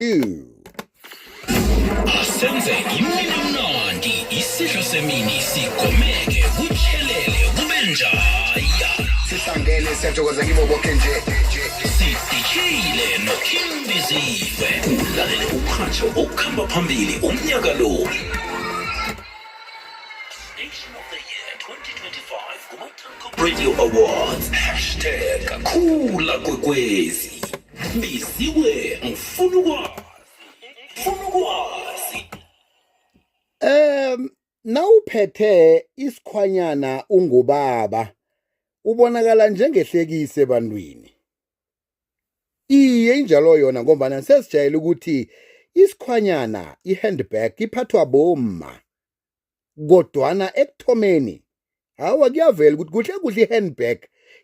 You. Asenze imini mnandi isidlo semini sigomeke kutshelele kube njaya sihlangene siyathokoza kibo bonke nje sidishile noKimbiziwe ulalele umhajo okuhamba phambili umnyaka lo Nation of the Year 2025 kumaTanko Radio Awards #khula kwekwezi Biziwe ngifuna ukwazi Nawuphethe isikhwanyana ungubaba ubonakala njengehlekise ebantwini. Iye injalo yona ngoba sesijayela ukuthi isikhwanyana ihandbag iphathwa bomma. Kodwana ekuthomeni hawa kuyavela ukuthi kuhle ihandbag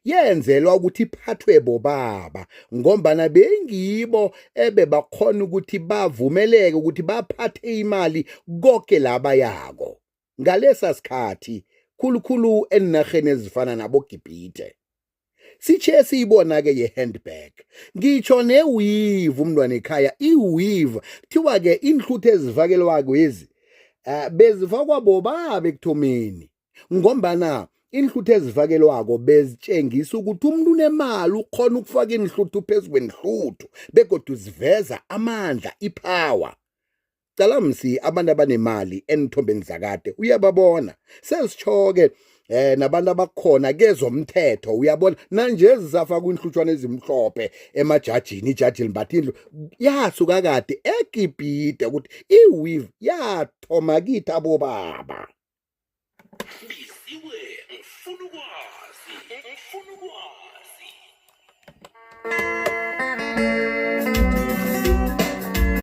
yenzelwa ukuthi iphathwe bobaba ngombana bengibo ebebakhona ukuthi bavumeleke ukuthi baphathe imali konke laba yako ngalesa sikhathi khulukhulu enarheni ezifana nabo-Gibhite. Sithe siyibona ke ye-handbag ngitsho ne-weave umntwana ekhaya i-weave kuthiwa ke inhluthu ezivakelwako lezi bezifakwa bobaba ekuthomeni ngombana inhluthu ezivakelwako bezitshengisa ukuthi umuntu unemali ukhona ukufaka inhluthu phezu kwenhluthu begodwa ziveza amandla ipower. Cala msi abantu abanemali enithombeni zakade uyababona sesitsho-ke nabantu abakhona kezomthetho uyabona nanje zisafaka inhlutshwana ezimhlophe emajajini ijaji limbatha indlu yasuka kade eGibhite ukuthi iweave yathoma kithi abobaba. Biziwe ngifuna ukwazi